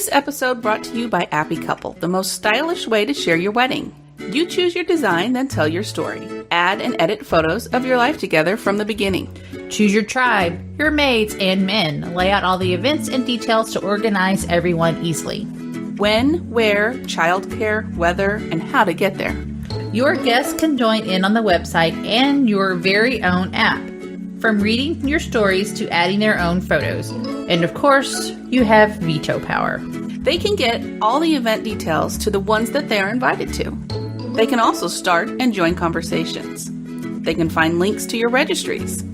This episode brought to you by Appy Couple, the most stylish way to share your wedding. You choose your design, then tell your story. Add and edit photos of your life together from the beginning. Choose your tribe, your maids, and men. Lay out all the events and details to organize everyone easily. When, where, childcare, weather, and how to get there. Your guests can join in on the website and your very own app. From reading your stories to adding their own photos. And of course, you have veto power. They can get all the event details to the ones that they are invited to. They can also start and join conversations. They can find links to your registries.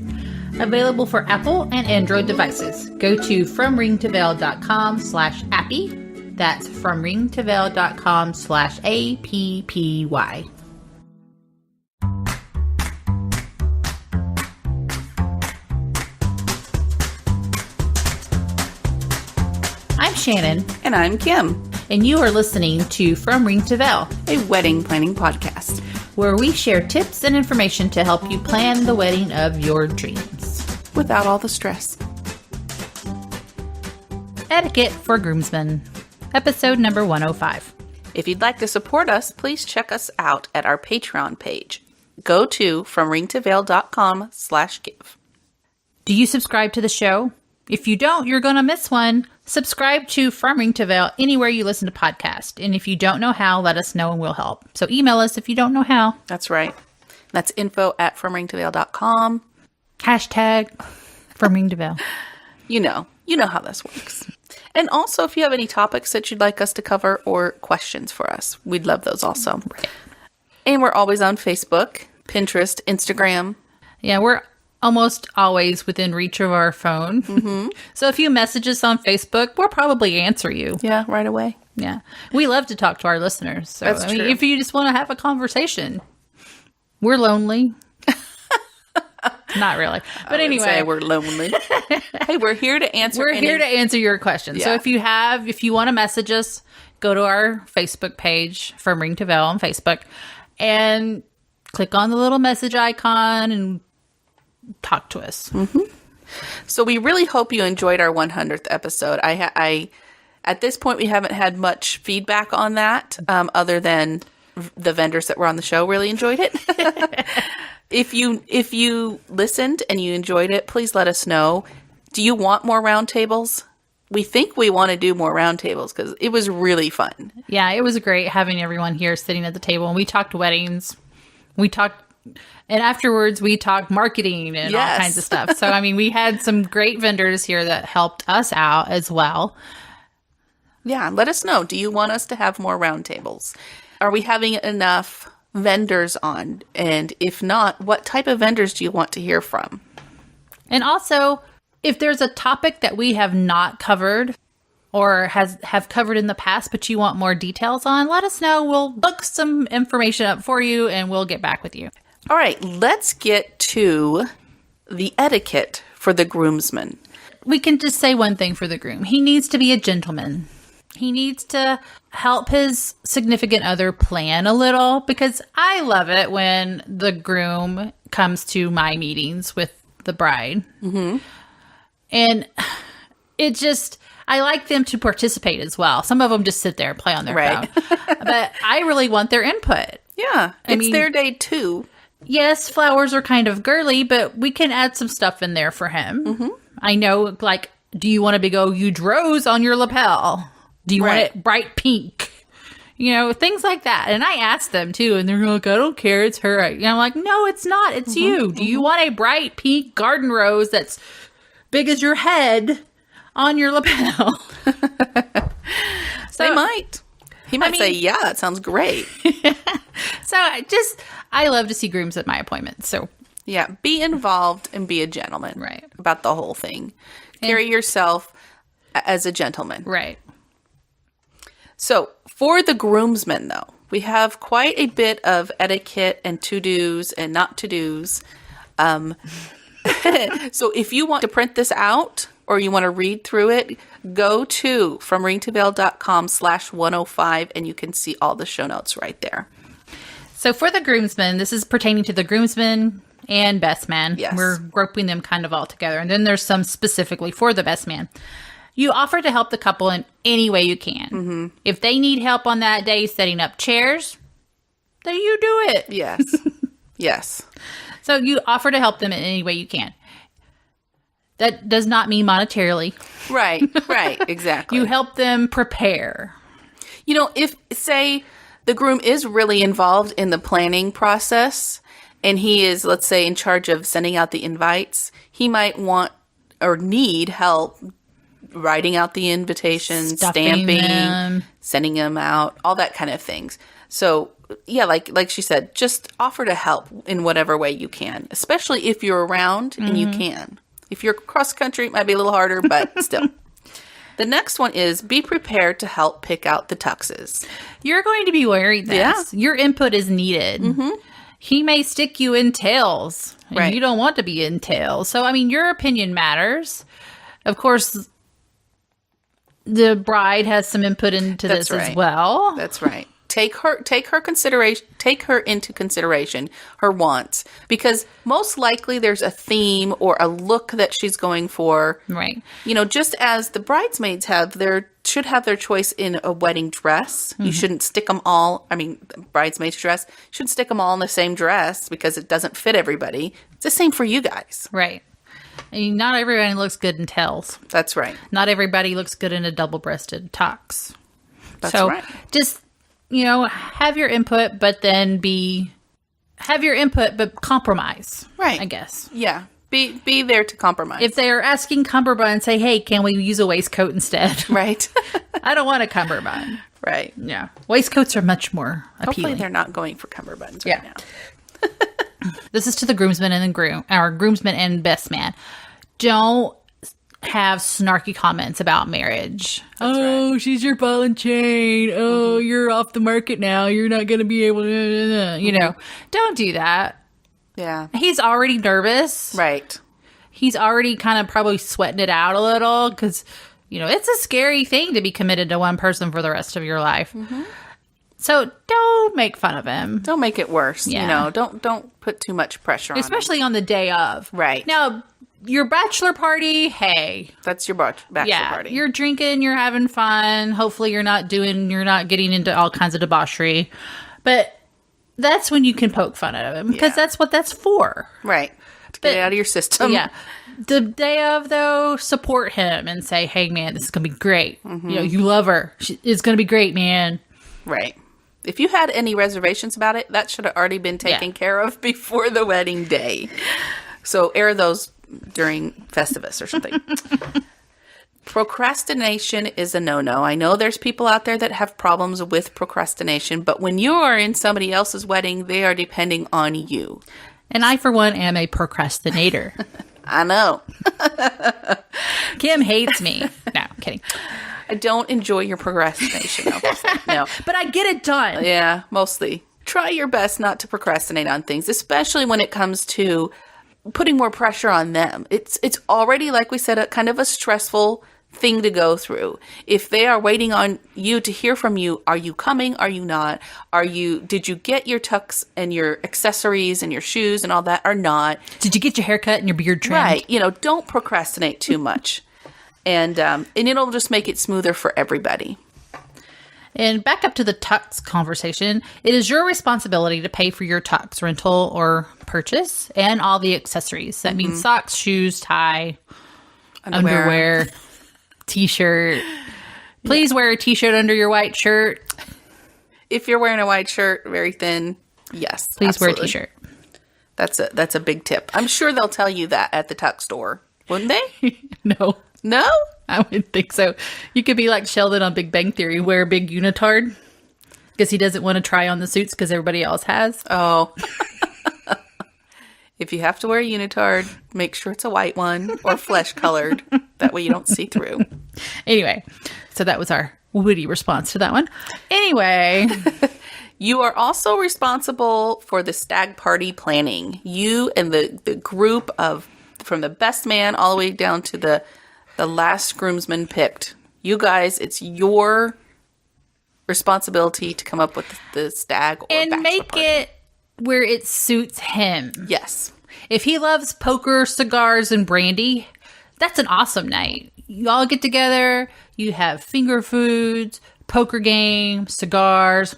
Available for Apple and Android devices. Go to fromringtoveil.com/appy. That's fromringtoveil.com/appy. I'm Shannon. And I'm Kim. And you are listening to From Ring to Veil, a wedding planning podcast, where we share tips and information to help you plan the wedding of your dreams. Without all the stress. Etiquette for Groomsmen, episode number 105. If you'd like to support us, please check us out at our Patreon page. Go to fromringtoveil.com/give. Do you subscribe to the show? If you don't, you're going to miss one. Subscribe to From Ring to Veil anywhere you listen to podcasts. And if you don't know how, let us know and we'll help. So email us if you don't know how. That's right. That's info@fromringtoveil.com. Hashtag From Ring to Veil. You know how this works. And also, if you have any topics that you'd like us to cover or questions for us, we'd love those also. Right. And we're always on Facebook, Pinterest, Instagram. Yeah, we're almost always within reach of our phone. Mm-hmm. So if you message us on Facebook, we'll probably answer you. Yeah, right away. Yeah. We love to talk to our listeners. So That's true. If you just want to have a conversation, we're lonely. Not really. But anyway, say we're lonely. Hey, we're here to answer. We're here to answer your questions. Yeah. So if you want to message us, go to our Facebook page, From Ring to Veil on Facebook, and click on the little message icon and talk to us. Mm-hmm. So we really hope you enjoyed our 100th episode. I at this point, we haven't had much feedback on that, other than the vendors that were on the show really enjoyed it. If you listened and you enjoyed it, please let us know. Do you want more roundtables? We think we want to do more roundtables because it was really fun. Yeah, it was great having everyone here sitting at the table. And we talked weddings. And afterwards, we talked marketing and all kinds of stuff. So, I mean, we had some great vendors here that helped us out as well. Yeah, let us know. Do you want us to have more roundtables? Are we having enough vendors on? And if not, what type of vendors do you want to hear from? And also, if there's a topic that we have not covered or have covered in the past, but you want more details on, let us know. We'll look some information up for you and we'll get back with you. All right, let's get to the etiquette for the groomsman. We can just say one thing for the groom. He needs to be a gentleman. He needs to help his significant other plan a little, because I love it when the groom comes to my meetings with the bride. Mm-hmm. And I like them to participate as well. Some of them just sit there and play on their phone. But I really want their input. Yeah, it's their day too. Yes, flowers are kind of girly, but we can add some stuff in there for him. Mm-hmm. I know, like, do you want a big old huge rose on your lapel? Do you want it bright pink? You know, things like that. And I asked them too, and they're like, I don't care, it's her. And I'm like, no, it's not. It's you. Do you want a bright pink garden rose that's big as your head on your lapel? So they might. He might say, yeah, that sounds great. So I love to see grooms at my appointments. So yeah, be involved and be a gentleman. Right. About the whole thing. Carry yourself as a gentleman. Right. So for the groomsmen, though, we have quite a bit of etiquette and to-dos and not to-dos. So if you want to print this out or you want to read through it, go to fromringtoveil.com/105 and you can see all the show notes right there. So for the groomsmen, this is pertaining to the groomsmen and best man. Yes. We're grouping them kind of all together. And then there's some specifically for the best man. You offer to help the couple in any way you can. If they need help on that day setting up chairs, then you do it. Yes. Yes. So you offer to help them in any way you can. That does not mean monetarily. Right. Exactly. You help them prepare. If, say, the groom is really involved in the planning process and he is, let's say, in charge of sending out the invites, he might want or need help writing out the invitations, Stuffing stamping, them. sending them out, all that kind of things. So, yeah, like she said, just offer to help in whatever way you can, especially if you're around and you can. If you're cross country, it might be a little harder, but still. The next one is be prepared to help pick out the tuxes. You're going to be wearing this. Yeah. Your input is needed. He may stick you in tails. And Right. you don't want to be in tails. So, your opinion matters. Of course, the bride has some input into That's this as right. well. That's right. Take her into consideration, her wants, because most likely there's a theme or a look that she's going for. Right. Just as the bridesmaids should have their choice in a wedding dress. You shouldn't stick them all. Bridesmaids dress, shouldn't stick them all in the same dress because it doesn't fit everybody. It's the same for you guys. Right. Not everybody looks good in tails. That's right. Not everybody looks good in a double-breasted tux. That's so right. just, have your input, but compromise. Right. I guess. Yeah. Be there to compromise. If they're asking cummerbund, say, hey, can we use a waistcoat instead? right. I don't want a cummerbund. Right. Yeah. Waistcoats are much more Hopefully appealing. they're not going for cummerbunds Yeah. right now. This is to the groomsmen and groomsmen and best man. Don't have snarky comments about marriage. That's she's your ball and chain. Oh, you're off the market now. You're not going to be able to, don't do that. Yeah. He's already nervous. Right. He's already kind of probably sweating it out a little because, it's a scary thing to be committed to one person for the rest of your life. So don't make fun of him. Don't make it worse. Yeah. Don't put too much pressure on him. Especially on the day of. Right. Now, your bachelor party, hey. That's your bachelor party. You're drinking, you're having fun. Hopefully you're not getting into all kinds of debauchery. But that's when you can poke fun at him because that's what that's for. Right. To get it out of your system. Yeah. The day of, though, support him and say, hey, man, this is going to be great. You love her. It's going to be great, man. Right. If you had any reservations about it, that should have already been taken care of before the wedding day. So air those during Festivus or something. Procrastination is a no-no. I know there's people out there that have problems with procrastination, but when you are in somebody else's wedding, they are depending on you. And I, for one, am a procrastinator. I know. Kim hates me. No, I'm kidding. I don't enjoy your procrastination. No. But I get it done. Yeah, mostly. Try your best not to procrastinate on things, especially when it comes to putting more pressure on them. It's already, like we said, a kind of a stressful thing to go through. If they are waiting on you to hear from you, are you coming? Are you not? Did you get your tux and your accessories and your shoes and all that or not? Did you get your haircut and your beard trimmed? Right. Don't procrastinate too much. And it'll just make it smoother for everybody. And back up to the tux conversation, it is your responsibility to pay for your tux rental or purchase and all the accessories. That means socks, shoes, tie, underwear, t-shirt. Please wear a t-shirt under your white shirt. If you're wearing a white shirt, very thin, yes. Please absolutely. wear a t-shirt. That's a big tip. I'm sure they'll tell you that at the tux store, wouldn't they? No. No? I wouldn't think so. You could be like Sheldon on Big Bang Theory, wear a big unitard because he doesn't want to try on the suits because everybody else has. Oh. If you have to wear a unitard, make sure it's a white one or flesh colored. That way you don't see through. Anyway, so that was our witty response to that one. Anyway. You are also responsible for the stag party planning. You and the group from the best man all the way down to the last groomsman picked. You guys, it's your responsibility to come up with the stag or and bachelor make party. it where it suits him. Yes. If he loves poker, cigars, and brandy, that's an awesome night. you all get together, you have finger foods, poker games, cigars,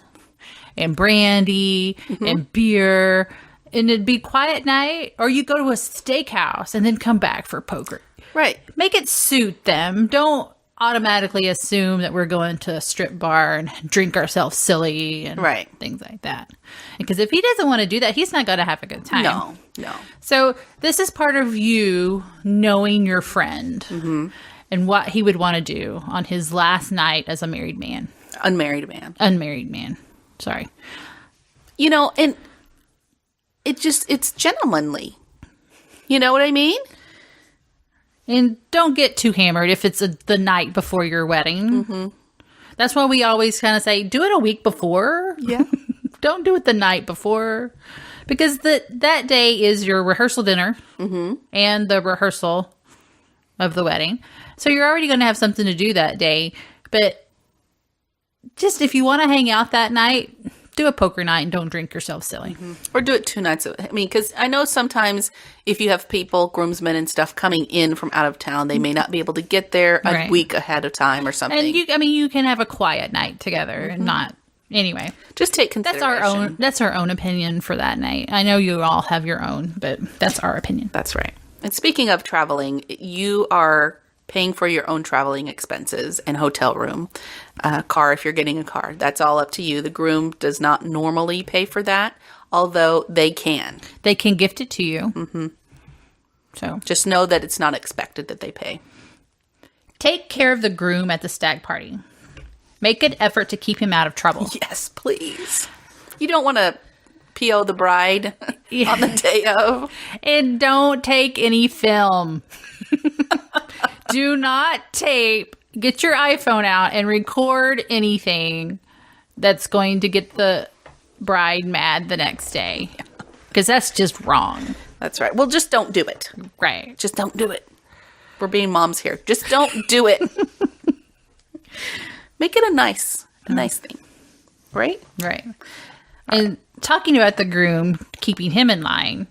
and brandy, and beer, and it'd be quiet night, or you go to a steakhouse and then come back for poker. Right. Make it suit them. Don't automatically assume that we're going to a strip bar and drink ourselves silly and things like that. Because if he doesn't want to do that, he's not going to have a good time. No. So this is part of you knowing your friend and what he would want to do on his last night as a married man. Unmarried man. Unmarried man. Sorry. You know, and it's gentlemanly. You know what I mean? And don't get too hammered if it's the night before your wedding. That's why we always kind of say, do it a week before. Yeah. Don't do it the night before. Because that day is your rehearsal dinner and the rehearsal of the wedding. So you're already going to have something to do that day. But just if you want to hang out that night, do a poker night and don't drink yourself silly. Or do it 2 nights. I mean, because I know sometimes if you have people, groomsmen and stuff coming in from out of town, they may not be able to get there a week ahead of time or something. And you can have a quiet night together and not. Anyway, just take consideration. That's our own opinion for that night. I know you all have your own, but that's our opinion. That's right. And speaking of traveling, you are paying for your own traveling expenses and hotel room, car if you're getting a car. That's all up to you. The groom does not normally pay for that, although they can. They can gift it to you. So just know that it's not expected that they pay. Take care of the groom at the stag party. Make an effort to keep him out of trouble. Yes, please. You don't want to PO the bride on the day of. And don't take any film. Do not tape. Get your iPhone out and record anything that's going to get the bride mad the next day. Because that's just wrong. That's right. Well, just don't do it. Right. Just don't do it. We're being moms here. Just don't do it. Make it a nice thing. Right? Right. And talking about the groom, keeping him in line,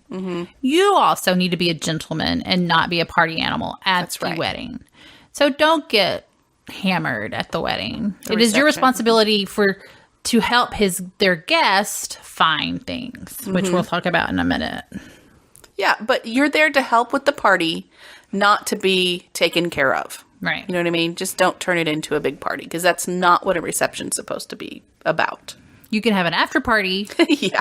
you also need to be a gentleman and not be a party animal at the wedding. So don't get hammered at the wedding. It is your responsibility to help their guest find things, which we'll talk about in a minute. Yeah, but you're there to help with the party, not to be taken care of. Right. You know what I mean? Just don't turn it into a big party, because that's not what a reception's supposed to be about. You can have an after party. Yeah.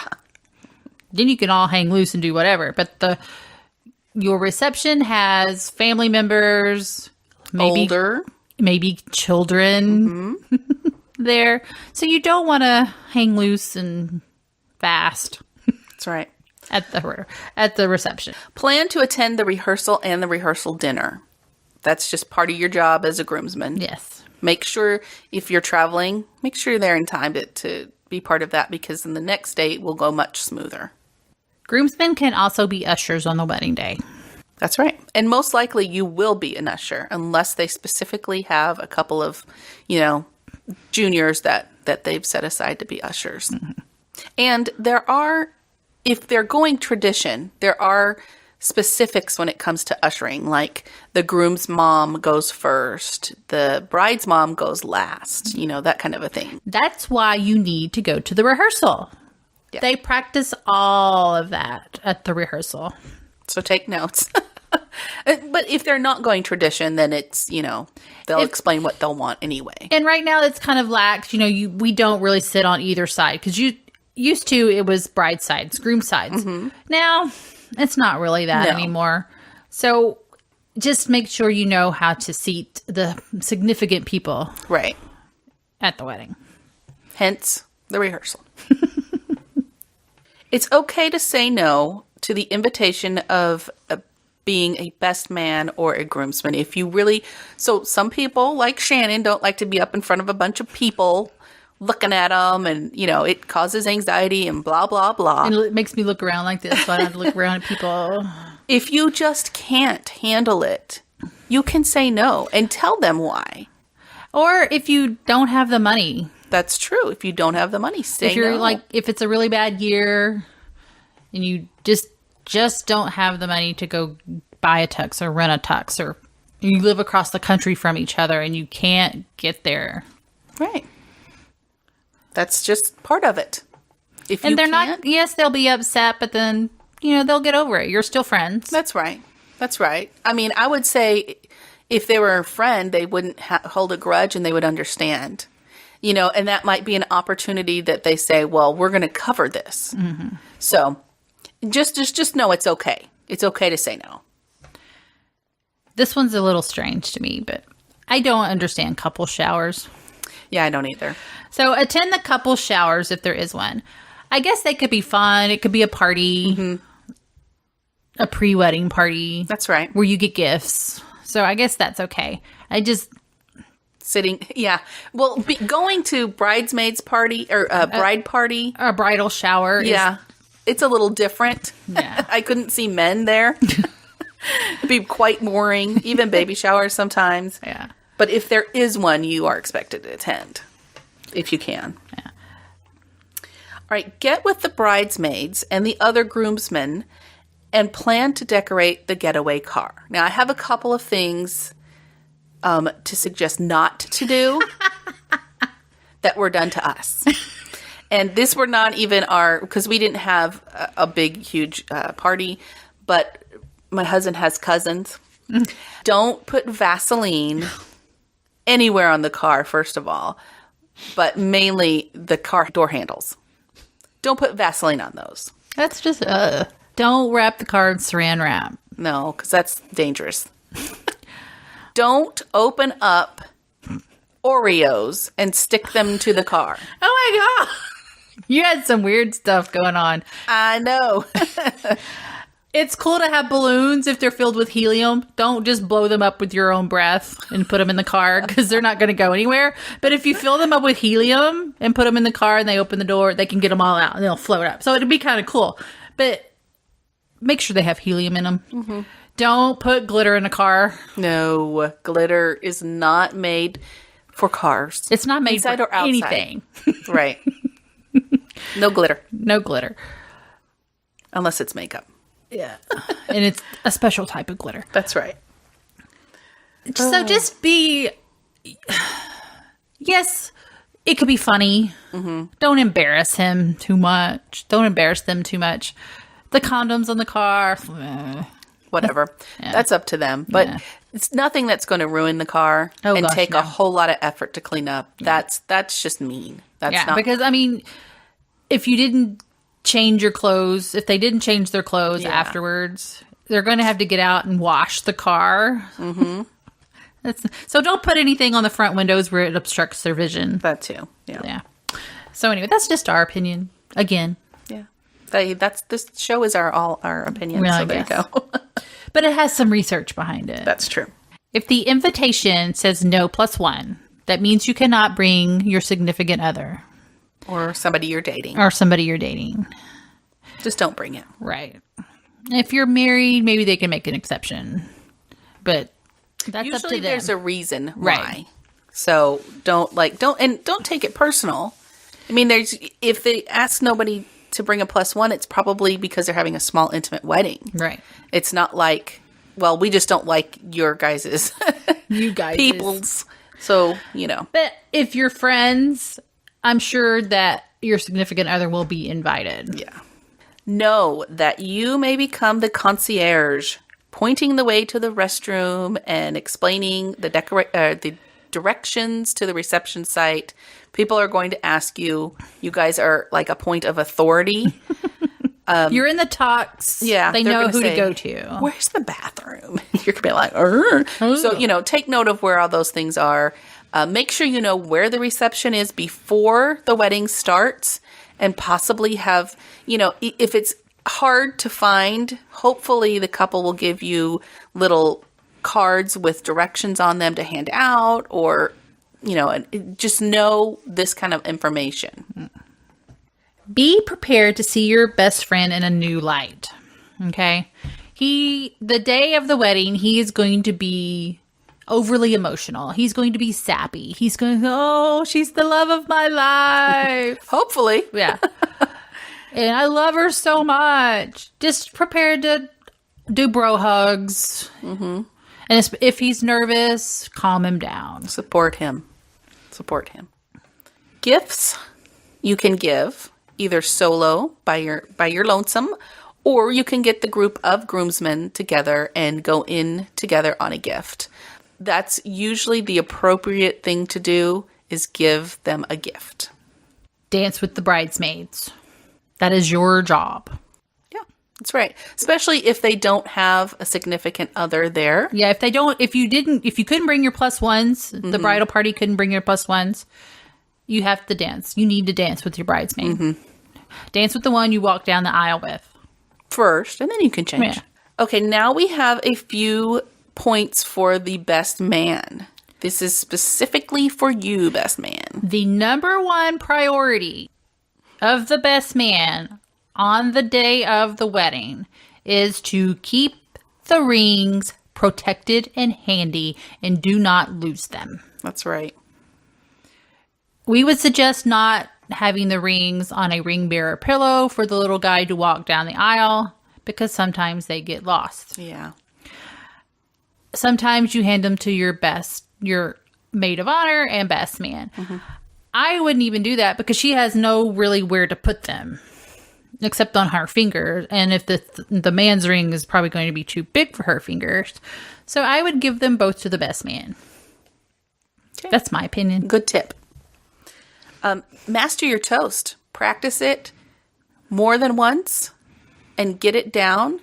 Then you can all hang loose and do whatever. But your reception has family members, maybe children there. So you don't want to hang loose and fast. That's right. At the reception. Plan to attend the rehearsal and the rehearsal dinner. That's just part of your job as a groomsman. Yes. Make sure if you're traveling, make sure you're there in time to be part of that, because then the next day will go much smoother. Groomsmen can also be ushers on the wedding day. That's right. And most likely you will be an usher unless they specifically have a couple of, juniors that they've set aside to be ushers. And if they're going tradition, there are specifics when it comes to ushering, like the groom's mom goes first, the bride's mom goes last, that kind of a thing. That's why you need to go to the rehearsal. Yeah. They practice all of that at the rehearsal. So take notes. But if they're not going tradition, then it's, they'll explain what they'll want anyway. And right now it's kind of lax. We don't really sit on either side, because used to it was bride sides, groom sides. Now it's not really that anymore. So just make sure you know how to seat the significant people at the wedding. Hence the rehearsal. It's okay to say no to the invitation of being a best man or a groomsman. If you really... So some people, like Shannon, don't like to be up in front of a bunch of people looking at them, and it causes anxiety and blah blah blah, and it makes me look around like this, so I have to look around at people. If you just can't handle it, you can say no and tell them why. Or if you don't have the money. That's true. If you don't have the money, say no. If it's a really bad year and you just don't have the money to go buy a tux or rent a tux or You live across the country from each other and you can't get there. Right. That's just part of it. If And you they're can't, not, yes, they'll be upset, but then, they'll get over it. You're still friends. That's right. That's right. I mean, I would say if they were a friend, they wouldn't hold a grudge and they would understand. And that might be an opportunity that they say, well, we're going to cover this. Mm-hmm. So just know it's okay. It's okay to say no. This one's a little strange to me, but I don't understand couple showers. Yeah, I don't either. So attend the couple showers if there is one. I guess they could be fun. It could be a party, a pre-wedding party. That's right. Where you get gifts. So I guess that's okay. Sitting, yeah. Well, going to bridesmaids party or bride party. A bridal shower. Yeah. It's a little different. Yeah. I couldn't see men there. It'd be quite boring. Even baby showers sometimes. Yeah. But if there is one, you are expected to attend. If you can. Yeah. All right. Get with the bridesmaids and the other groomsmen and plan to decorate the getaway car. Now, I have a couple of things to suggest not to do that were done to us. And this were not even because we didn't have a big, huge party, but my husband has cousins. Don't put Vaseline anywhere on the car, first of all, but mainly the car door handles. Don't put Vaseline on those. That's just, don't wrap the car in saran wrap. No, because that's dangerous. Don't open up Oreos and stick them to the car. Oh my God. You had some weird stuff going on. I know. It's cool to have balloons if they're filled with helium. Don't just blow them up with your own breath and put them in the car because they're not going to go anywhere. But if you fill them up with helium and put them in the car and they open the door, they can get them all out and they'll float up. So it'd be kind of cool. But make sure they have helium in them. Mm-hmm. Don't put glitter in a car. No, glitter is not made for cars. It's not made inside for or outside. anything. Right. No glitter. No glitter. Unless it's makeup. Yeah. And it's a special type of glitter. That's right. So just be... Yes, it could be funny. Mm-hmm. Don't embarrass him too much. Don't embarrass them too much. The condoms on the car... Whatever. Yeah. That's up to them. But it's nothing that's going to ruin the car take a whole lot of effort to clean up. That's just mean. That's not because, I mean, if you didn't change your clothes, if they didn't change their clothes afterwards, they're going to have to get out and wash the car. Mm-hmm. So don't put anything on the front windows where it obstructs their vision. That too. Yeah. So anyway, that's just our opinion. Again. Yeah. This show is our opinion. Well, so there you go. But it has some research behind it. That's true. If the invitation says no +1, that means you cannot bring your significant other. Or somebody you're dating. Just don't bring it. Right. If you're married, maybe they can make an exception. But that's usually up to them. There's a reason why. Right. So don't take it personal. I mean, if they ask nobody to bring a +1, it's probably because they're having a small intimate wedding. Right. It's not like, well, we just don't like your guys's you guys people's. So, But if you're friends, I'm sure that your significant other will be invited. Yeah. Know that you may become the concierge, pointing the way to the restroom and explaining the directions to the reception site. People are going to ask you. You guys are like a point of authority. You're in the Tuxes. Yeah. They know who to go to. Where's the bathroom? You're going to be like, Arr. So, take note of where all those things are. Make sure you know where the reception is before the wedding starts and possibly have, if it's hard to find, hopefully the couple will give you little cards with directions on them to hand out or, just know this kind of information. Be prepared to see your best friend in a new light. Okay? The day of the wedding, he is going to be overly emotional. He's going to be sappy. He's going to go, oh, she's the love of my life. Hopefully. Yeah. And I love her so much. Just prepare to do bro hugs. Mm-hmm. And if he's nervous, calm him down. Support him. Support him. Gifts you can give either solo by your lonesome, or you can get the group of groomsmen together and go in together on a gift. That's usually the appropriate thing to do, is give them a gift. Dance with the bridesmaids. That is your job. Yeah, that's right. Especially if they don't have a significant other there. Yeah, if you couldn't bring your plus ones, the bridal party couldn't bring your plus ones, you have to dance. You need to dance with your bridesmaid. Dance with the one you walk down the aisle with. First, and then you can change. Yeah. Okay, now we have a few points for the best man. This is specifically for you, best man. The number one priority of the best man on the day of the wedding is to keep the rings protected and handy and do not lose them. That's right. We would suggest not having the rings on a ring bearer pillow for the little guy to walk down the aisle, because sometimes they get lost. Yeah. Sometimes you hand them to your maid of honor and best man. I wouldn't even do that because she has no really where to put them except on her finger. And if the man's ring is probably going to be too big for her fingers. So I would give them both to the best man. Okay. That's my opinion. Good tip. Master your toast. Practice it more than once and get it down.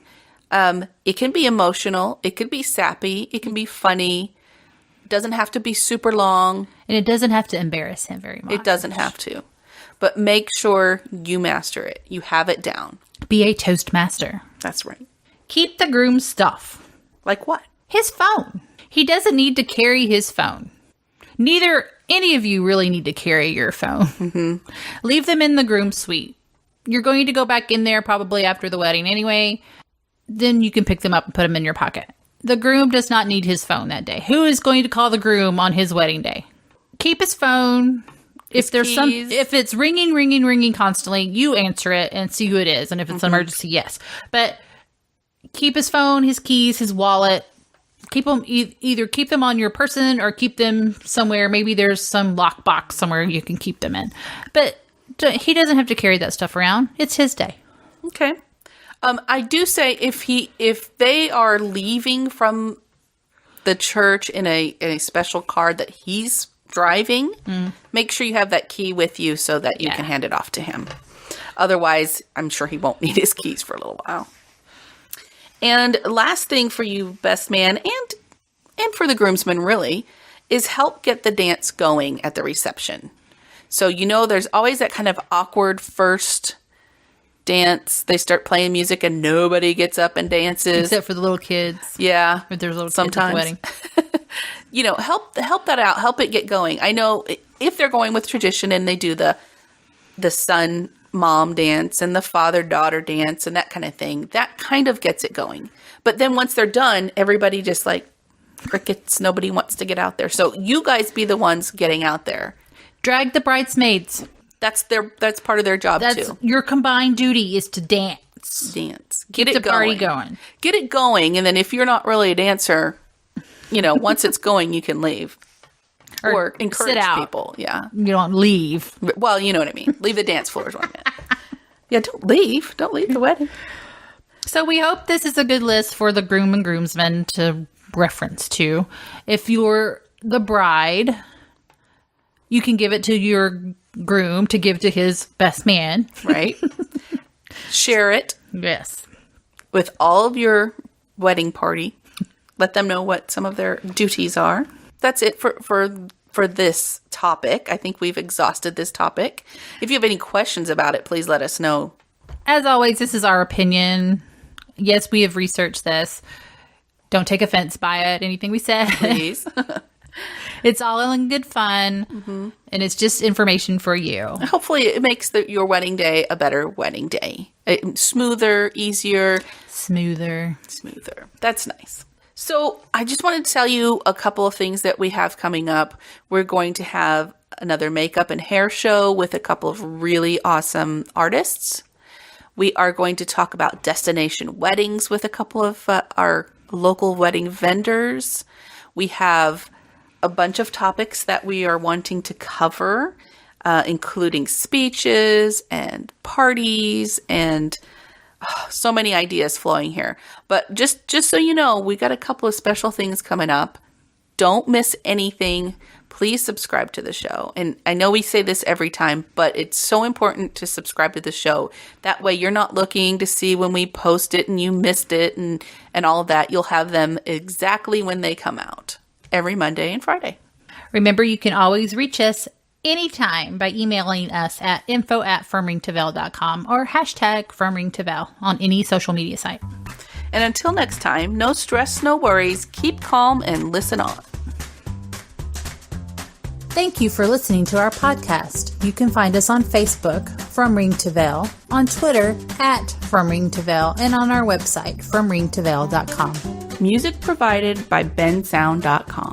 It can be emotional. It could be sappy. It can be funny. It doesn't have to be super long. And it doesn't have to embarrass him very much. It doesn't have to. But make sure you master it. You have it down. Be a toast master. That's right. Keep the groom's stuff. Like what? His phone. He doesn't need to carry his phone. Neither any of you really need to carry your phone. Leave them in the groom suite. You're going to go back in there probably after the wedding anyway. Then you can pick them up and put them in your pocket. The groom does not need his phone that day. Who is going to call the groom on his wedding day? Keep his phone. If it's ringing constantly, you answer it and see who it is. And if it's an emergency, yes. But keep his phone, his keys, his wallet. Keep them either keep them on your person or keep them somewhere. Maybe there's some lockbox somewhere you can keep them in. But he doesn't have to carry that stuff around. It's his day. Okay. I do say if they are leaving from the church in a special car that he's driving, make sure you have that key with you so that you can hand it off to him. Otherwise, I'm sure he won't need his keys for a little while. And last thing for you, best man, and for the groomsmen really, is help get the dance going at the reception. So there's always that kind of awkward first dance. They start playing music and nobody gets up and dances. Except for the little kids. Yeah. If there's little sometimes. kids at the wedding. Help that out. Help it get going. I know if they're going with tradition and they do the son mom dance and the father daughter dance and that kind of thing, that kind of gets it going. But then once they're done, everybody just like crickets. Nobody wants to get out there. So you guys be the ones getting out there. Drag the bridesmaids. That's part of their job too. Your combined duty is to dance. Get the party going. Get it going, and then if you're not really a dancer, once it's going, you can leave or encourage sit out. people. Yeah, You don't leave. well, you know what I mean. Leave the dance floors 1 minute. Yeah, don't leave the wedding. So we hope this is a good list for the groom and groomsmen to reference to. If you're the bride, you can give it to your groom to give to his best man. Right. Share it. Yes. With all of your wedding party. Let them know what some of their duties are. That's it for this topic. I think we've exhausted this topic. If you have any questions about it, please let us know. As always, this is our opinion. Yes, we have researched this. Don't take offense by it, anything we said. Please. It's all in good fun, and it's just information for you. Hopefully it makes your wedding day a better wedding day. Smoother, easier. Smoother. That's nice. So I just wanted to tell you a couple of things that we have coming up. We're going to have another makeup and hair show with a couple of really awesome artists. We are going to talk about destination weddings with a couple of our local wedding vendors. We have a bunch of topics that we are wanting to cover, including speeches and parties and so many ideas flowing here. But just so you know, we got a couple of special things coming up. Don't miss anything. Please subscribe to the show. And I know we say this every time, but it's so important to subscribe to the show. That way you're not looking to see when we post it and you missed it and all of that. You'll have them exactly when they come out, every Monday and Friday. Remember, you can always reach us anytime by emailing us at info@firmringtovel.com or #firmringtovel on any social media site. And until next time, no stress, no worries. Keep calm and listen on. Thank you for listening to our podcast. You can find us on Facebook, From Ring to Veil, on Twitter, @FromRingToVeil, and on our website, FromRingToVeil.com. Music provided by bensound.com.